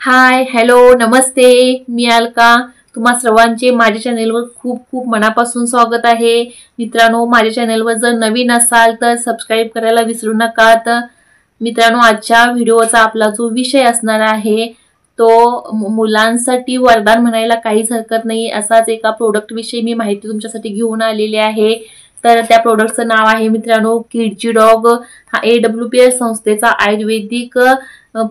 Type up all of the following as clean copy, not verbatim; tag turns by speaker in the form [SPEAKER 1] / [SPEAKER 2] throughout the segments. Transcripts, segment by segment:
[SPEAKER 1] हाय, hello, नमस्ते. मी अलका. तुम्हा सर्वांचे माझ्या चॅनेलवर खूप खूप मनापासून स्वागत आहे. मित्रांनो, माझ्या चॅनेलवर जर नवीन असाल तर सबस्क्राईब करायला विसरू नका. तर मित्रांनो, आजच्या व्हिडिओचा आपला जो विषय असणार आहे तो मुलांसाठी वरदान म्हणायला काहीच हरकत नाही असाच एका प्रोडक्ट विषयी मी माहिती तुमच्यासाठी घेऊन आलेली आहे. तर त्या प्रोडक्टचं नाव आहे मित्रांनो किडजी डॉग. हा AWPS संस्थेचा आयुर्वेदिक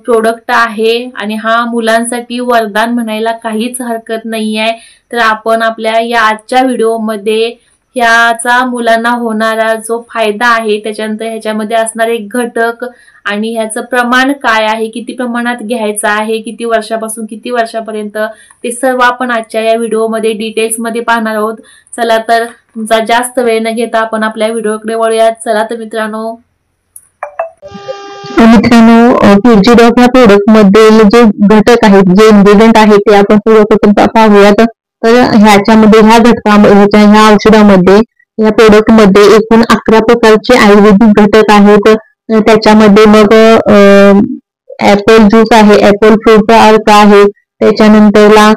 [SPEAKER 1] प्रोडक्ट आहे आणि हा मुलांसाठी वरदान म्हणायला काहीच हरकत नाही आहे. तर आपण आपल्या या आजच्या व्हिडिओमध्ये ह्याचा मुलांना होणारा जो फायदा आहे, त्याच्यानंतर ह्याच्यामध्ये असणारे घटक आणि ह्याचं प्रमाण काय आहे, किती प्रमाणात घ्यायचं आहे, किती वर्षापासून किती वर्षापर्यंत, ते सर्व आपण आजच्या या व्हिडिओमध्ये डिटेल्समध्ये पाहणार आहोत. चला तर तुमचा जास्त वेळ न घेता आपण आपल्या व्हिडिओकडे वळूयात. चला तर मित्रांनो
[SPEAKER 2] किडजी डॉग या प्रोडक्ट मध्ये जे घटक आहेत, जे इन्ग्रेडियंट आहेत ते आपण सर्वप्रथम पाहूयात. तर ह्या औषधामध्ये, या प्रोडक्ट मध्ये एकूण 11 प्रकारचे आयुर्वेदिक घटक आहेत. त्याच्यामध्ये मग ऍपल ज्यूस आहे, ऍपल फ्रूटचा अर्क आहे, त्याच्यानंतरला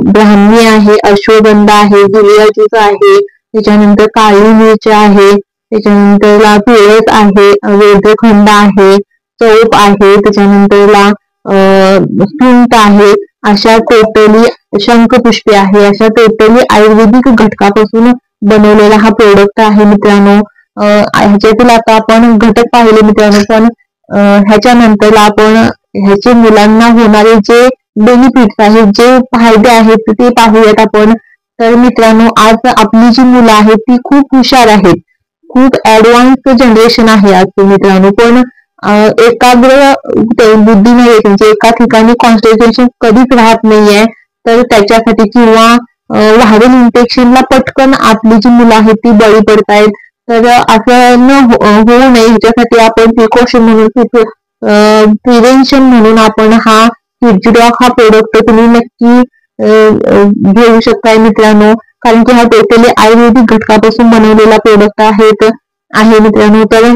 [SPEAKER 2] ब्राह्मी आहे, अश्वगंधा आहे, जिरिया ज्यूस आहे, त्याच्यानंतर काळी मिरची आहे, त्याच्यानंतरला तुळस आहे, वेदखंड आहे, चौप आहे, त्याच्यानंतरला सुंठ आहे. अशा टोटली शंखपुष्पी आहे. अशा टोटली आयुर्वेदिक घटकापासून बनवलेला हा प्रोडक्ट आहे मित्रांनो. ह्याच्यातील आता आपण घटक पाहिले मित्रांनो, पण ह्याच्यानंतर आपण ह्याचे मुलांना होणारे जे बेनिफिट्स आहेत, जे फायदे आहेत ते पाहूयात आपण. तर मित्रांनो, आज आपली जी मुलं आहेत ती खूप हुशार आहेत, खूप ऍडव्हान्स जनरेशन आहे आजची मित्रांनो. पण एकाग्र बुद्धी नाही, त्यांचे एका ठिकाणी कॉन्सन्ट्रेशन कधीच राहत नाहीये. तर त्याच्यासाठी किंवा व्हायरल इन्फेक्शनला पटकन आपली जी मुलं आहेत ती बळी पडतायत. तर असं होऊ नये ह्याच्यासाठी आपण प्रिकॉशन म्हणून, प्रिव्हेन्शन म्हणून आपण हा किडजी डॉग हा प्रोडक्ट तुम्ही नक्की घेऊ शकताय मित्रांनो. कारण की हा टोटली आयुर्वेदिक घटकापासून बनवलेला प्रोडक्ट आहे मित्रांनो. तर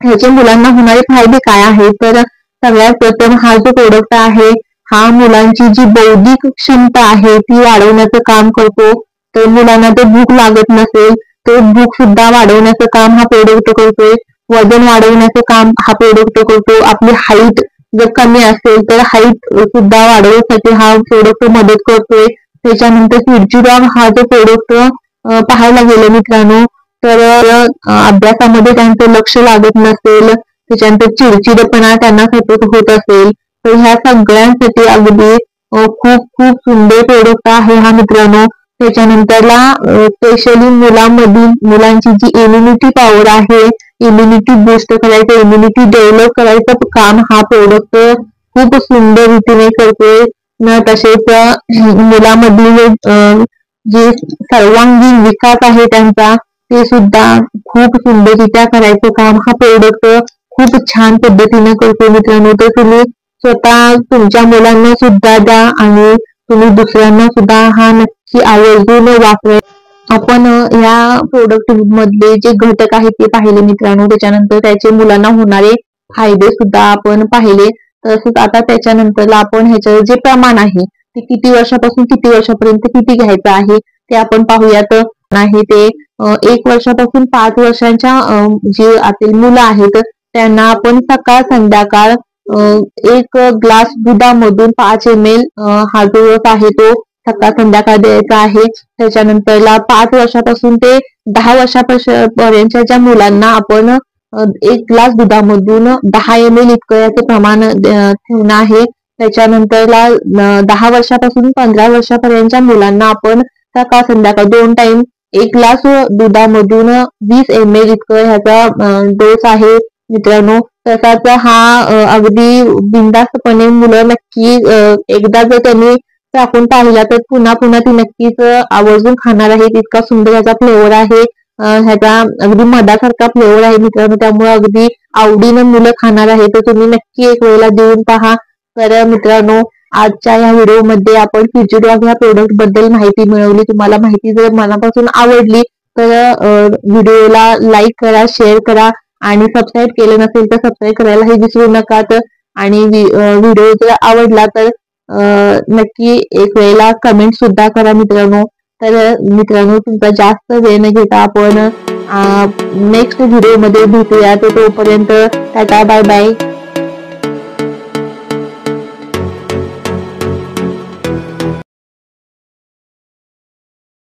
[SPEAKER 2] ह्याचे मुलांना होणारे फायदे काय आहेत? तर सगळ्यात प्रथम हा जो प्रोडक्ट आहे हा मुलांची जी बौद्धिक क्षमता आहे ती वाढवण्याचं काम करतो. तर मुलांना ते भूक लागत नसेल तर भूक सुद्धा वाढवण्याचं काम हा प्रोडक्ट करतोय. वजन वाढवण्याचं काम हा प्रोडक्ट करतो. आपली हाईट जर कमी असेल तर हाईट सुद्धा वाढवण्यासाठी हा प्रोडक्ट मदत करतोय. त्याच्यानंतर किडजी डॉग हा जो प्रोडक्ट पाहायला गेलं मित्रांनो, तर अभ्यासामध्ये त्यांचं लक्ष लागत नसेल, त्याच्यानंतर चिडचिडपणा त्यांना सतत होत असेल, तर ह्या सगळ्यांसाठी अगदी खूप खूप सुंदर प्रोडक्ट आहे हा मित्रांनो. त्याच्यानंतरला स्पेशली मुलांची जी इम्युनिटी पॉवर आहे, इम्युनिटी बूस्ट करायचं, इम्युनिटी डेव्हलप करायचं काम हा प्रोडक्ट खूप सुंदर रीतीने करतोय. तसेच मुलामधील जे सर्वांगीण विकास आहे त्यांचा ते सुद्धा खूप सुंदररित्या करायचं काम हा प्रोडक्ट खूप छान पद्धतीने करतो मित्रांनो. तर तुम्ही स्वतः तुमच्या मुलांना सुद्धा द्या आणि तुम्ही दुसऱ्यांना सुद्धा हा नक्की आवर्जून वापरा. आपण या प्रोडक्ट मधले जे घटक आहेत ते पाहिले मित्रांनो. त्याच्यानंतर त्याचे मुलांना होणारे फायदे सुद्धा आपण पाहिले. तसंच आता त्याच्यानंतर आपण ह्याचं जे प्रमाण आहे ते किती वर्षापासून किती वर्षापर्यंत किती घ्यायचं आहे ते आपण पाहूयात. आहे ते 1 वर्षापासून 5 वर्षांच्या जे आतील मुलं आहेत त्यांना आपण सकाळ संध्याकाळ 1 ग्लास दुधामधून 5 ml हा जो रस आहे तो सकाळ संध्याकाळ द्यायचा आहे. त्याच्यानंतरला 5 वर्षापासून ते 10 वर्षापर्यंतच्या ज्या मुलांना आपण 1 ग्लास दुधामधून 10 ml इतकं याचे प्रमाण ठेवणं आहे. त्याच्यानंतरला 10 वर्षापासून 15 वर्षापर्यंतच्या मुलांना आपण सकाळ संध्याकाळ 2 टाइम 1 ग्लास दुधामधून 20 ml इतकं ह्याचा डोस आहे मित्रांनो. तसाच हा अगदी बिनधास्तपणे मुलं नक्की एकदा जर त्यांनी चाखून पाहिला तर पुन्हा पुन्हा ती नक्कीच आवर्जून खाणार आहे. इतका सुंदर ह्याचा फ्लेवर आहे. ह्याचा अगदी मधासारखा फ्लेवर आहे मित्रांनो, त्यामुळे अगदी आवडीनं मुलं खाणार आहे. तर तुम्ही नक्की एक वेळेला देऊन पहा. तर मित्रांनो, आजच्या या व्हिडिओमध्ये आपण किडजी डॉग या प्रोडक्ट बद्दल माहिती मिळवली. तुम्हाला माहिती जर मनापासून आवडली तर व्हिडिओला लाईक करा, शेअर करा आणि सबस्क्राईब केलं नसेल तर सबस्क्राईब करायलाही विसरू नका. तर आणि व्हिडिओ जर आवडला तर नक्की एक वेळेला कमेंट सुद्धा करा मित्रांनो. तर मित्रांनो, तुमचा जास्त वेळ न घेता आपण नेक्स्ट व्हिडिओ मध्ये भेटूया. तोपर्यंत टाटा, बाय बाय.